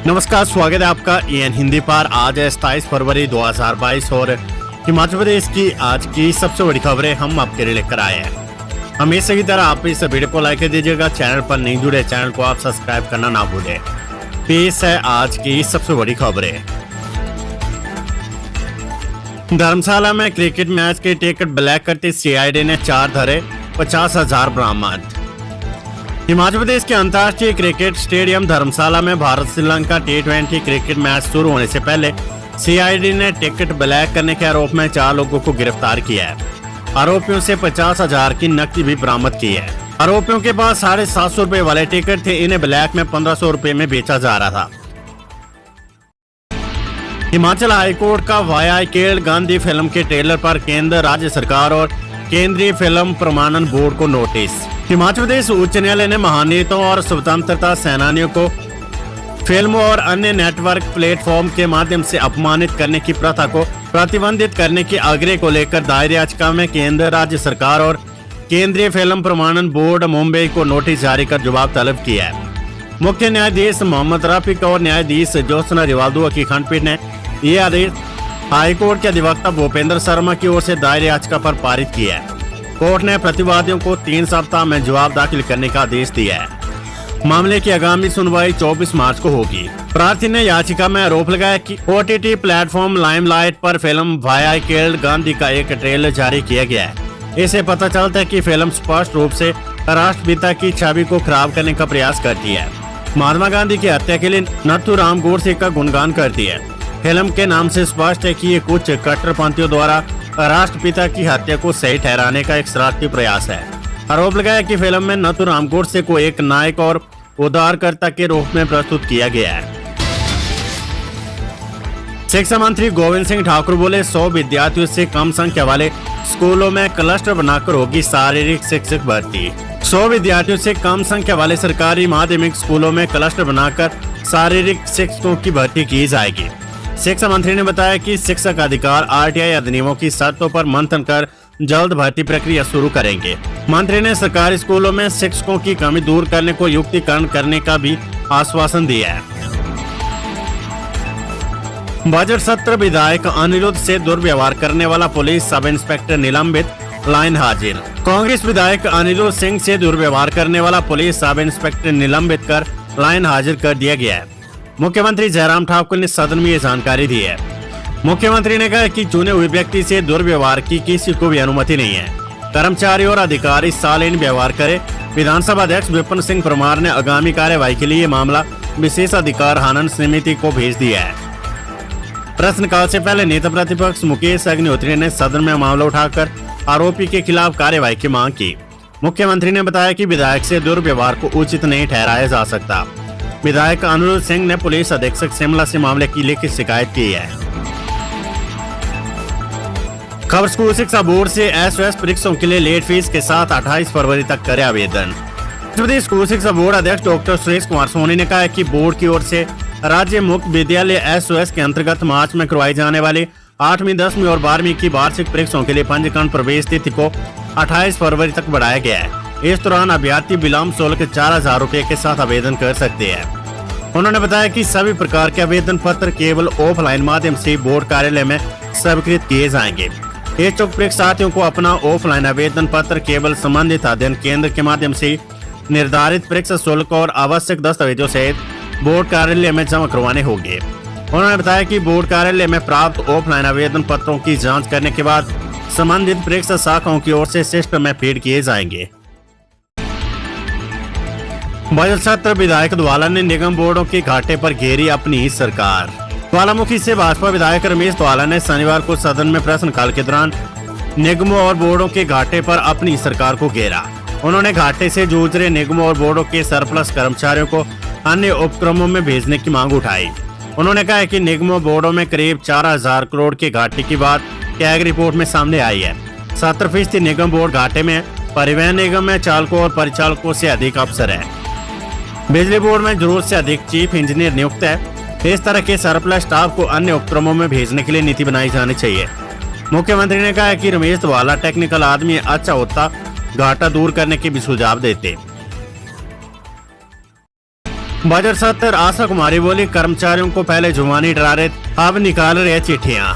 नमस्कार, स्वागत है आपका एएन हिंदी पर। आज है 27 फरवरी 2022 और हिमाचल प्रदेश की आज की सबसे बड़ी खबरें हम आपके लिए लेकर आए हैं। हमेशा की तरह आप इस वीडियो को लाइक कर दीजिएगा। चैनल पर नहीं जुड़े चैनल को आप सब्सक्राइब करना ना भूलें। पेश है आज की सबसे बड़ी खबरें। धर्मशाला में क्रिकेट मैच के टिकट ब्लैक करते सीआईडी ने 4 धरे, 50,000 बरामद। हिमाचल प्रदेश के अंतर्राष्ट्रीय क्रिकेट स्टेडियम धर्मशाला में Bharat Sri Lanka T20 cricket match शुरू होने से पहले सीआईडी ने टिकट ब्लैक करने के आरोप में 4 लोगों को गिरफ्तार किया है। आरोपियों से 50,000 की नकदी भी बरामद की है। आरोपियों के पास 750 रुपए वाले टिकट थे। इन्हें ब्लैक में 1500 रुपए में बेचा जा रहा था। हिमाचल हाईकोर्ट का वाया केरल गांधी फिल्म के ट्रेलर पर केंद्र, राज्य सरकार और केंद्रीय फिल्म प्रमाणन बोर्ड को नोटिस। हिमाचल प्रदेश उच्च न्यायालय ने महानेताओं और स्वतंत्रता सेनानियों को फिल्मों और अन्य नेटवर्क प्लेटफॉर्म के माध्यम से अपमानित करने की प्रथा को प्रतिबंधित करने के आग्रह को लेकर दायर याचिका में केंद्र, राज्य सरकार और केंद्रीय फिल्म प्रमाणन बोर्ड मुंबई को नोटिस जारी कर जवाब तलब किया है। मुख्य न्यायाधीश मोहम्मद रफीक और न्यायाधीश ज्योत्सना रिवाल्दुआ की खंडपीठ ने यह आदेश हाईकोर्ट के अधिवक्ता भूपेंद्र शर्मा की ओर से दायर याचिका पर पारित किया है। कोर्ट ने प्रतिवादियों को 3 सप्ताह में जवाब दाखिल करने का आदेश दिया है। मामले की आगामी सुनवाई 24 मार्च को होगी। प्रार्थी ने याचिका में आरोप लगाया कि OTT प्लेटफॉर्म लाइमलाइट पर फिल्म वाया केरल गांधी का एक ट्रेलर जारी किया गया है। इससे पता चलता है कि फिल्म स्पष्ट रूप से राष्ट्रपिता की छवि को खराब करने का प्रयास करती है। महात्मा गांधी की हत्या के लिए नथुराम गोडसे का गुणगान करती है। फिल्म के नाम से स्पष्ट है कि ये कुछ कट्टरपंथियों द्वारा राष्ट्रपिता की हत्या को सही ठहराने का एक शरारती प्रयास है। आरोप लगाया कि फिल्म में नथुराम गोडसे को एक नायक और उद्धारकर्ता के रूप में प्रस्तुत किया गया है। शिक्षा मंत्री गोविंद सिंह ठाकुर बोले, 100 विद्यार्थियों से कम संख्या वाले स्कूलों में क्लस्टर बनाकर होगी शारीरिक शिक्षक भर्ती। 100 विद्यार्थियों से कम संख्या वाले सरकारी माध्यमिक स्कूलों में क्लस्टर बनाकर शारीरिक शिक्षकों की भर्ती की जाएगी। शिक्षा मंत्री ने बताया कि शिक्षक अधिकार RTI अधिनियमों की शर्तों पर मंथन कर जल्द भर्ती प्रक्रिया शुरू करेंगे। मंत्री ने सरकारी स्कूलों में शिक्षकों की कमी दूर करने को युक्तिकरण करने का भी आश्वासन दिया है। बजट सत्र, विधायक अनिरुद्ध से दुर्व्यवहार करने वाला पुलिस सब इंस्पेक्टर निलंबित, लाइन हाजिर। कांग्रेस विधायक अनिरुद्ध सिंह से दुर्व्यवहार करने वाला पुलिस सब इंस्पेक्टर निलंबित कर लाइन हाजिर कर दिया गया है। मुख्यमंत्री जयराम ठाकुर ने सदन में ये जानकारी दी है। मुख्यमंत्री ने कहा कि चुने हुए व्यक्ति से दुर्व्यवहार की किसी को भी अनुमति नहीं है। कर्मचारी और अधिकारी शालीन व्यवहार करे। विधानसभा अध्यक्ष विपिन सिंह परमार ने आगामी कार्यवाही के लिए मामला विशेष अधिकार हनन समिति को भेज दिया है। प्रश्नकाल से पहले नेता प्रतिपक्ष मुकेश अग्निहोत्री ने सदन में मामला उठाकर आरोपी के खिलाफ कार्यवाही की मांग की। मुख्यमंत्री ने बताया कि विधायक से दुर्व्यवहार को उचित नहीं ठहराया जा सकता। विधायक अनिरुद्ध सिंह ने पुलिस अधीक्षक शिमला से मामले की लिखित शिकायत की है। खबर स्कूल शिक्षा बोर्ड से SOS परीक्षाओं के लिए लेट फीस के साथ 28 फरवरी तक करे आवेदन। प्रदेश स्कूल शिक्षा बोर्ड अध्यक्ष डॉक्टर सुरेश कुमार सोनी ने कहा है कि बोर्ड की ओर से राज्य मुक्त विद्यालय SOS के अंतर्गत मार्च में करवाई जाने वाली 8वीं, 10वीं और 12वीं की वार्षिक परीक्षाओं के लिए पंजीकरण प्रवेश तिथि को 28 फरवरी तक बढ़ाया गया है। इस दौरान अभ्यर्थी विलम्ब शुल्क 4,000 रुपए के साथ आवेदन कर सकते हैं। उन्होंने बताया कि सभी प्रकार के आवेदन पत्र केवल ऑफलाइन माध्यम से बोर्ड कार्यालय में स्वीकृत किए जाएंगे। इच्छुक परीक्षार्थियों को अपना ऑफलाइन आवेदन पत्र केवल संबंधित अध्ययन केंद्र के माध्यम से निर्धारित परीक्षा शुल्क और आवश्यक दस्तावेजों सहित बोर्ड कार्यालय में जमा करवाने होंगे। उन्होंने बताया कि बोर्ड कार्यालय में प्राप्त ऑफलाइन आवेदन पत्रों की जाँच करने के बाद संबंधित परीक्षा शाखाओं की ओर से सिस्टम में फीड किए जाएंगे। बजट सत्र, विधायक द्वाला ने निगम बोर्डों के घाटे पर घेरी अपनी ही सरकार। ज्वालामुखी से भाजपा विधायक रमेश द्वाला ने शनिवार को सदन में प्रश्नकाल के दौरान निगमों और बोर्डों के घाटे पर अपनी सरकार को घेरा। उन्होंने घाटे से जूझ रहे निगमों और बोर्डों के सरप्लस कर्मचारियों को अन्य उपक्रमों में भेजने की मांग उठाई। उन्होंने कहा कि निगमों बोर्डों में करीब 4,000 करोड़ के घाटे की बात कैग रिपोर्ट में सामने आई है। 70% निगम बोर्ड घाटे में। परिवहन निगम में चालकों और परिचालकों से अधिक अफसर है। बिजली बोर्ड में जरूरत से अधिक चीफ इंजीनियर नियुक्त है। इस तरह के सरप्लस स्टाफ को अन्य उपक्रमों में भेजने के लिए नीति बनाई जानी चाहिए। मुख्यमंत्री ने कहा कि रमेश द्वाला टेक्निकल आदमी अच्छा होता, घाटा दूर करने के भी सुझाव देते। बजट सत्र आशा कुमारी बोली, कर्मचारियों को पहले जुबानी डरा रहे, अब निकाल रहे चिट्ठियां।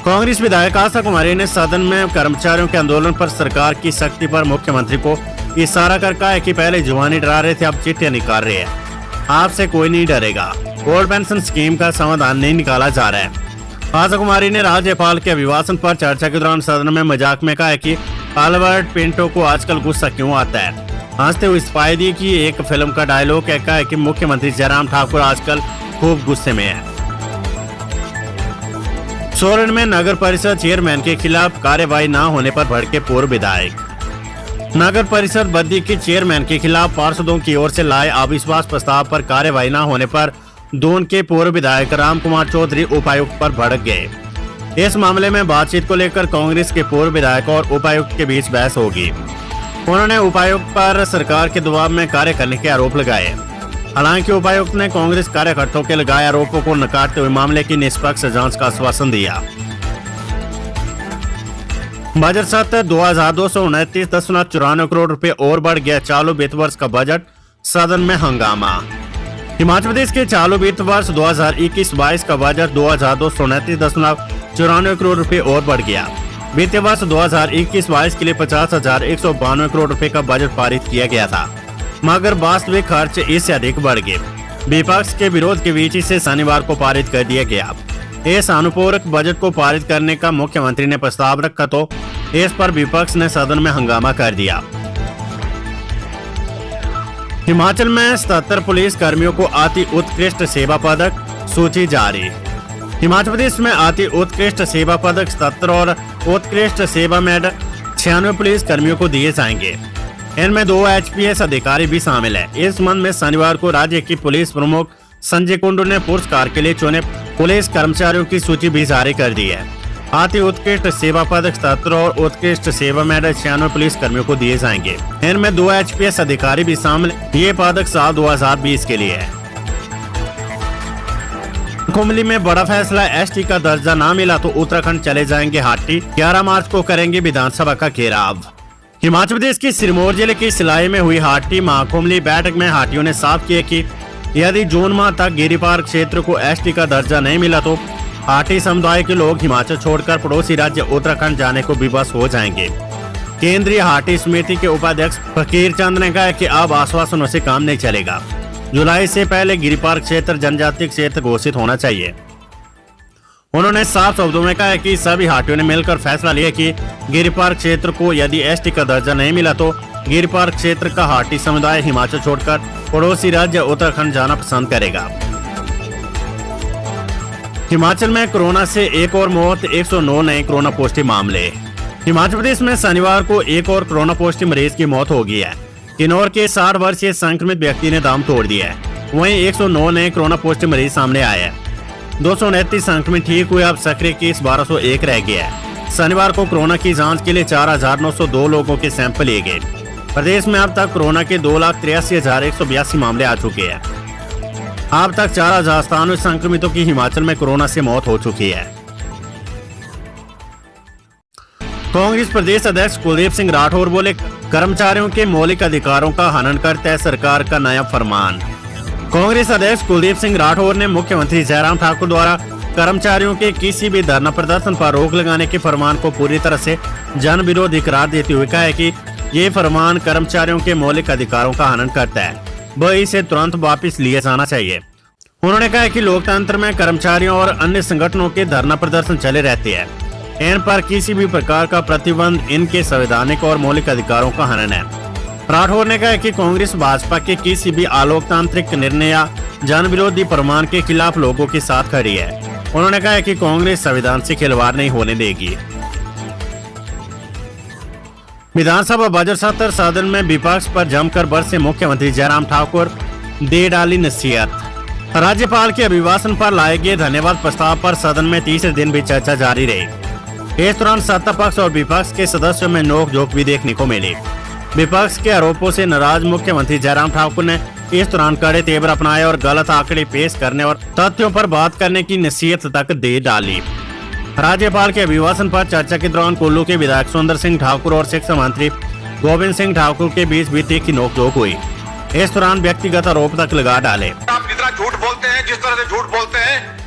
कांग्रेस विधायक आशा कुमारी ने सदन में कर्मचारियों के आंदोलन पर सरकार की सख्ती पर मुख्यमंत्री को इशारा कर कहा है कि पहले जुबानी डरा रहे थे, अब चिट्ठियां निकाल रहे हैं। आपसे कोई नहीं डरेगा। ओल्ड पेंशन स्कीम का समाधान नहीं निकाला जा रहा है। आशा कुमारी ने राज्यपाल के अभिभाषण पर चर्चा के दौरान सदन में मजाक में कहा है कि अल्बर्ट पिंटो को आजकल गुस्सा क्यों आता है। हंसते हुए इस्तीफा दी कि एक फिल्म का डायलॉग कहता है कि मुख्यमंत्री जयराम ठाकुर आजकल खूब गुस्से में है। सोलन में नगर परिषद चेयरमैन के खिलाफ कार्यवाही न होने पर भड़के पूर्व विधायक। नगर परिषद बद्दी के चेयरमैन के खिलाफ पार्षदों की ओर से लाए अविश्वास प्रस्ताव पर कार्यवाही न होने पर दून के पूर्व विधायक राम कुमार चौधरी उपायुक्त पर भड़क गए। इस मामले में बातचीत को लेकर कांग्रेस के पूर्व विधायक और उपायुक्त के बीच बहस होगी। उन्होंने उपायुक्त पर सरकार के दबाव में कार्य करने के आरोप लगाए। हालांकि उपायुक्त ने कांग्रेस कार्यकर्ताओं के लगाए आरोपों को नकारते हुए मामले की निष्पक्ष जांच का आश्वासन दिया। बजट सत्र 2229.94 करोड़ रुपए और बढ़ गया, चालू वित्त वर्ष का बजट, सदन में हंगामा। हिमाचल प्रदेश के चालू वित्त वर्ष 2021-22 का बजट 2229.94 करोड़ रुपए और बढ़ गया। वित्तीय वर्ष 2021-22 के लिए 50,192 करोड़ रुपए का बजट पारित किया गया था, मगर वास्तविक खर्च इससे अधिक बढ़ गए। विपक्ष के विरोध के बीच इसे शनिवार को पारित कर दिया गया। इस अनुपूरक बजट को पारित करने का मुख्यमंत्री ने प्रस्ताव रखा तो इस पर विपक्ष ने सदन में हंगामा कर दिया। हिमाचल में 77 पुलिस कर्मियों को अति उत्कृष्ट सेवा पदक, सूची जारी। हिमाचल प्रदेश में अति उत्कृष्ट सेवा पदक 77 और उत्कृष्ट सेवा मेडल 96 पुलिस कर्मियों को दिए जाएंगे। इनमें 2 HPS अधिकारी भी शामिल है। इस संबंध में शनिवार को राज्य की पुलिस प्रमुख संजय कुंडू ने पुरस्कार के लिए चुने पुलिस कर्मचारियों की सूची भी जारी कर दी है। अति उत्कृष्ट सेवा पदक 77 और उत्कृष्ट सेवा मेडल 96 पुलिस कर्मियों को दिए जाएंगे। इनमें 2 HPS अधिकारी भी शामिल। ये पदक साल 2020 के लिए है। कुंडली में बड़ा फैसला, ST का दर्जा ना मिला तो उत्तराखंड चले जाएंगे हाटी, 11 मार्च को करेंगे विधानसभा का घेराव। हिमाचल प्रदेश के सिरमौर जिले की सिलाई में हुई हाटी महाकुंडली बैठक में हाटियों ने साफ किया कि यदि जून माह तक गिरिपार क्षेत्र को ST का दर्जा नहीं मिला तो हाटी समुदाय के लोग हिमाचल छोड़कर पड़ोसी राज्य उत्तराखंड जाने को विवश हो जाएंगे। केंद्रीय हाटी समिति के उपाध्यक्ष फकीर चंद ने कहा कि अब आश्वासनों से काम नहीं चलेगा। जुलाई से पहले गिरिपार क्षेत्र जनजातीय क्षेत्र घोषित होना चाहिए। उन्होंने साफ शब्दों में कहा कि सभी हाटियों ने मिलकर फैसला लिया कि गिरिपार क्षेत्र को यदि ST का दर्जा नहीं मिला तो गिरिपार क्षेत्र का हाटी समुदाय हिमाचल छोड़कर पड़ोसी राज्य उत्तराखंड जाना पसंद करेगा। हिमाचल में कोरोना से एक और मौत, 109 नए कोरोना पॉजिटिव मामले। हिमाचल प्रदेश में शनिवार को एक और कोरोना पॉजिटिव मरीज की मौत हो गई है। किन्नौर के 60 वर्षीय संक्रमित व्यक्ति ने दम तोड़ दिया है। वहीं 109 नए कोरोना पॉजिटिव मरीज सामने आए हैं। 229 संक्रमित ठीक हुए, अब सक्रिय केस 1201 रह गया है। शनिवार को कोरोना की जांच के लिए 4,902 लोगों के सैंपल लिए गए। प्रदेश में अब तक कोरोना के 2,83,182 मामले आ चुके हैं। अब तक 4,097 संक्रमितों की हिमाचल में कोरोना से मौत हो चुकी है। कांग्रेस प्रदेश अध्यक्ष कुलदीप सिंह राठौर बोले, कर्मचारियों के मौलिक अधिकारों का हनन करता है सरकार का नया फरमान। कांग्रेस अध्यक्ष कुलदीप सिंह राठौर ने मुख्यमंत्री जयराम ठाकुर द्वारा कर्मचारियों के किसी भी धरना प्रदर्शन पर रोक लगाने के फरमान को पूरी तरह से जन विरोधी करार देते हुए कहा है कि ये फरमान कर्मचारियों के मौलिक अधिकारों का हनन करता है, वह इसे तुरंत वापस लिया जाना चाहिए। उन्होंने कहा कि लोकतंत्र में कर्मचारियों और अन्य संगठनों के धरना प्रदर्शन चले रहते हैं। इन पर किसी भी प्रकार का प्रतिबंध इनके संवैधानिक और मौलिक अधिकारों का हनन है। राठौर ने कहा कि कांग्रेस भाजपा के किसी भी अलोकतांत्रिक निर्णय या जन विरोधी फरमान के खिलाफ लोगों के साथ खड़ी है। उन्होंने कहा कि कांग्रेस संविधान से खिलवाड़ नहीं होने देगी। विधानसभा बजट सत्र सदन में विपक्ष पर जमकर बरसे मुख्यमंत्री जयराम ठाकुर, दे डाली नसीहत। राज्यपाल के अभिभाषण पर लाए गए धन्यवाद प्रस्ताव पर सदन में तीसरे दिन भी चर्चा जारी रही। इस दौरान सत्ता पक्ष और विपक्ष के सदस्यों में नोकझोंक भी देखने को मिली। विपक्ष के आरोपों से नाराज मुख्यमंत्री जयराम ठाकुर ने इस दौरान कड़े तेवर अपनाए और गलत आंकड़े पेश करने और तथ्यों पर बात करने की नसीहत तक दे डाली। राज्यपाल के अभिभाषण पर चर्चा के दौरान कुल्लू के विधायक सुंदर सिंह ठाकुर और शिक्षा मंत्री गोविंद सिंह ठाकुर के बीच भी तीखी नोकझोंक हुई। इस दौरान व्यक्तिगत आरोप तक लगा डाले। आप जितना झूठ बोलते हैं, जिस तरह से झूठ बोलते हैं,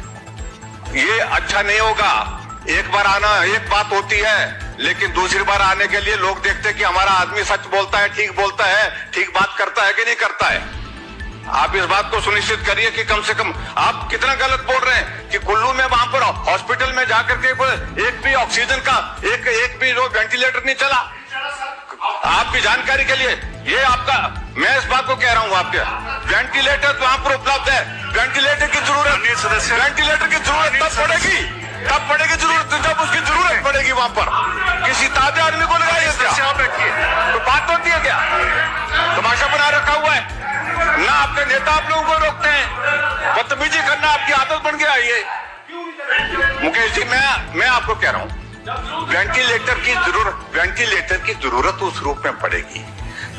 ये अच्छा नहीं होगा। एक बार आना एक बात होती है, लेकिन दूसरी बार आने के लिए लोग देखते हैं कि हमारा आदमी सच बोलता है, ठीक बात करता है कि नहीं करता है। आप इस बात को सुनिश्चित करिए कि कम से कम आप कितना गलत बोल रहे हैं कि कुल्लू में वहां पर हॉस्पिटल में जाकर के एक भी ऑक्सीजन का एक भी जो वेंटिलेटर नहीं चला। आपकी जानकारी के लिए ये आपका, मैं इस बात को कह रहा हूं, आपके वेंटिलेटर वहां पर उपलब्ध है। वेंटिलेटर की जरूरत तब पड़ेगी जरूरत जब उसकी जरूरत पड़ेगी। वहां पर किसी ताजे आदमी को लगाइए, तो बात होती है क्या? तमाशा बना रखा हुआ है ना। आपके नेता आप लोगों को रोकते हैं, बदतमीजी करना आपकी आदत बन गया ये। मुकेश जी, मैं आपको कह रहा हूं, वेंटिलेटर की जरूरत उस रूप में पड़ेगी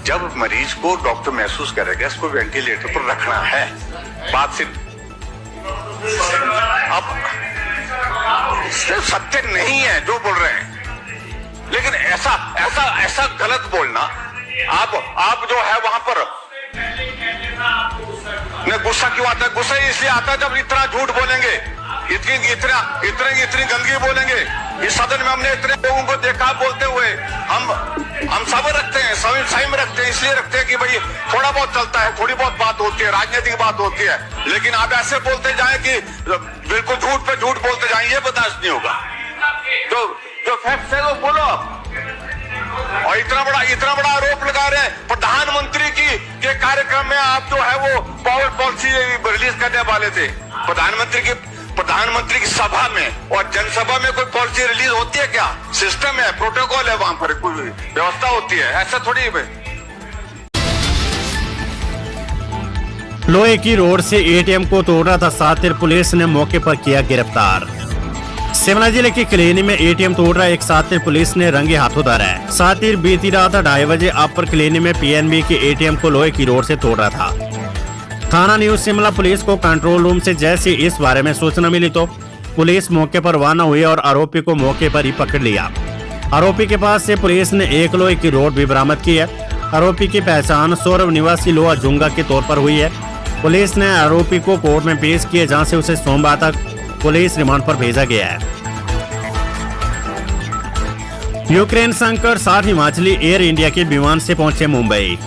जब मरीज को डॉक्टर महसूस करेगा इसको वेंटिलेटर पर रखना है। बात सिर्फ अब सत्य नहीं है जो बोल रहे हैं, लेकिन ऐसा गलत बोलना, आप जो है वहां पर गुस्सा क्यों आता है? गुस्सा इसलिए आता है जब इतना झूठ बोलेंगे, इतनी गंदगी बोलेंगे। इस सदन में हमने इतने लोगों को देखा बोलते हुए। हम सब्र रखते हैं, संयम रखते हैं, इसलिए रखते हैं कि भाई थोड़ा बहुत चलता है, थोड़ी बहुत बात होती है, राजनीतिक बात होती है, लेकिन आप ऐसे बोलते जाए कि बिल्कुल झूठ पे झूठ बोलते जाए, ये बर्दाश्त नहीं होगा। जो फैक्ट है वो बोलो। और इतना बड़ा आरोप लगा रहे हैं प्रधानमंत्री के कार्यक्रम में। आप जो है वो पावर पॉलिसी रिलीज करने वाले थे। प्रधानमंत्री की सभा में और जनसभा में कोई पॉलिसी रिलीज होती है क्या? सिस्टम है, प्रोटोकॉल है, वहां पर कोई व्यवस्था होती है, ऐसा थोड़ी है। लोहे की रोड से एटीएम को तोड़ रहा था सातिर, पुलिस ने मौके पर किया गिरफ्तार। शिमला जिले की कलेनी में एटीएम तोड़ रहा एक सातिर पुलिस ने रंगे हाथों धरा है। सातिर बीती रात 2:30 बजे अपर कलेनी में पीएनबी के एटीएम को लोहे की रोड से तोड़ रहा था। थाना न्यूज शिमला पुलिस को कंट्रोल रूम से जैसे इस बारे में सूचना मिली तो पुलिस मौके पर रवाना हुई और आरोपी को मौके पर ही पकड़ लिया। आरोपी के पास से पुलिस ने एक लोहे की रोड भी बरामद की है। आरोपी की पहचान सौरभ निवासी लोहा जुंगा के तौर पर हुई है। पुलिस ने आरोपी को कोर्ट में पेश किया, जहां से उसे सोमवार तक पुलिस रिमांड पर भेजा गया है। यूक्रेन संकट, 60 हिमाचली एयर इंडिया के विमान से पहुंचे मुंबई।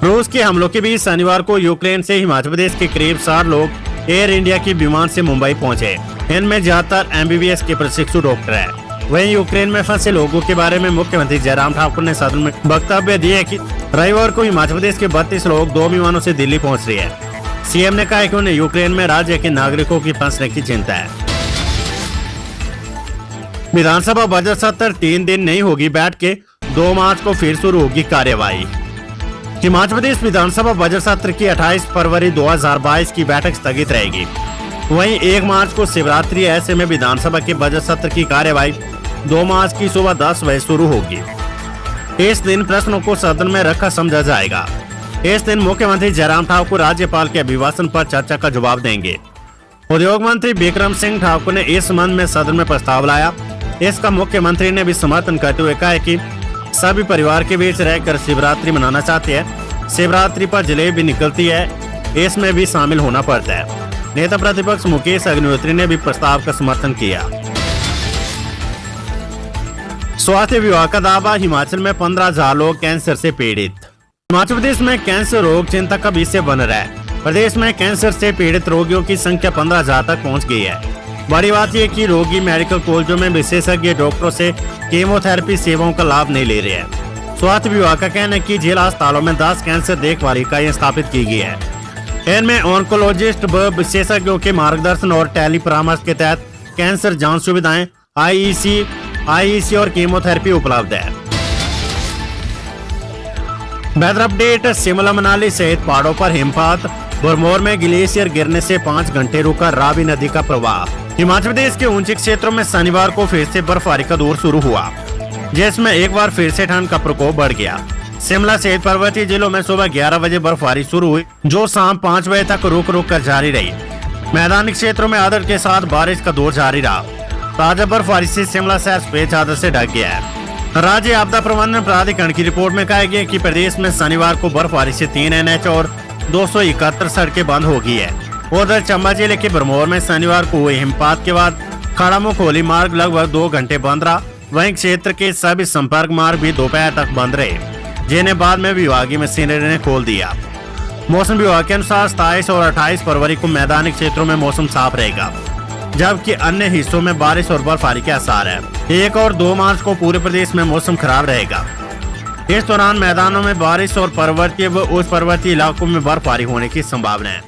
रूस के हमलों के बीच शनिवार को यूक्रेन से हिमाचल प्रदेश के करीब 60 लोग एयर इंडिया के विमान से मुंबई पहुंचे। इनमें ज्यादातर एमबीबीएस के प्रशिक्षु डॉक्टर हैं। वहीं यूक्रेन में फंसे लोगों के बारे में मुख्यमंत्री जयराम ठाकुर ने सदन में वक्तव्य दिए कि रविवार को हिमाचल प्रदेश के 32 लोग 2 विमानों से दिल्ली पहुंच रहे हैं। सीएम ने कहा कि उन्हें यूक्रेन में राज्य के नागरिकों की फंसने की चिंता है। विधानसभा बजट सत्र 3 दिन नहीं होगी बैठ के, 2 मार्च को फिर शुरू होगी कार्यवाही। हिमाचल प्रदेश विधानसभा बजट सत्र की 28 फरवरी 2022 की बैठक स्थगित रहेगी। वहीं 1 मार्च को शिवरात्रि, ऐसे में विधानसभा के बजट सत्र की कार्यवाही 2 मार्च की सुबह 10 बजे शुरू होगी। इस दिन प्रश्नों को सदन में रखा समझा जाएगा। इस दिन मुख्यमंत्री जयराम ठाकुर राज्यपाल के अभिभाषण पर चर्चा का जवाब देंगे। उद्योग मंत्री बिक्रम सिंह ठाकुर ने इस संबंध में सदन में प्रस्ताव लाया। इसका मुख्यमंत्री ने भी समर्थन करते हुए कहा कि सभी परिवार के बीच रहकर शिवरात्रि मनाना चाहते हैं। शिवरात्रि पर जलेबी निकलती है, इसमें भी शामिल होना पड़ता है। नेता प्रतिपक्ष मुकेश अग्निहोत्री ने भी प्रस्ताव का समर्थन किया। स्वास्थ्य विभाग का दावा, हिमाचल में 15,000 लोग कैंसर से पीड़ित। हिमाचल प्रदेश में कैंसर रोग चिंता का विषय बन रहा है। प्रदेश में कैंसर से पीड़ित रोगियों की संख्या 15,000 तक पहुंच गई है। बड़ी बात यह कि रोगी मेडिकल कॉलेजों में विशेषज्ञ डॉक्टरों से कीमोथेरेपी सेवाओं का लाभ नहीं ले रहे हैं। स्वास्थ्य विभाग का कहना है कि जिला अस्पतालों में 10 कैंसर देखभाल इकाइयां स्थापित की गई है। इनमें ऑन्कोलॉजिस्ट व विशेषज्ञों के मार्गदर्शन और टेली परामर्श के तहत कैंसर जांच सुविधाएं, आईईसी और कीमोथेरेपी उपलब्ध है। वेदर अपडेट, शिमला मनाली सहित पहाड़ों पर हिमपात, भरमौर में ग्लेशियर गिरने से 5 घंटे रुका रावी नदी का प्रवाह। हिमाचल प्रदेश के ऊंचे क्षेत्रों में शनिवार को फिर से बर्फबारी का दौर शुरू हुआ, जिसमें एक बार फिर से ठंड का प्रकोप बढ़ गया। शिमला सहित पर्वतीय जिलों में सुबह 11 बजे बर्फबारी शुरू हुई, जो शाम 5 बजे तक रुक रुक कर जारी रही। मैदानी क्षेत्रों में आदर के साथ बारिश का दौर जारी रहा। ताजा बर्फबारी से शिमला शहर सफेद चादर से ढक गया है। राज्य आपदा प्रबंधन प्राधिकरण की रिपोर्ट में कहा गया कि प्रदेश में शनिवार को बर्फबारी से 3 NH और 271 सड़कें बंद हो गई है। उधर चंबा जिले के बरमौर में शनिवार को हुए हिमपात के बाद खड़ामुख होली मार्ग लगभग 2 घंटे बंद रहा। वहीं क्षेत्र के सभी संपर्क मार्ग भी दोपहर तक बंद रहे, जिन्हें बाद में विभागीय मशीनरी ने खोल दिया। मौसम विभाग के अनुसार 27 और 28 फरवरी को मैदानी क्षेत्रों में मौसम साफ रहेगा, जबकि अन्य हिस्सों में बारिश और बर्फबारी के आसार है। 1 और 2 मार्च को पूरे प्रदेश में मौसम खराब रहेगा। इस दौरान मैदानों में बारिश और पर्वतीय व उच्च पर्वतीय इलाकों में बर्फबारी होने की संभावना है।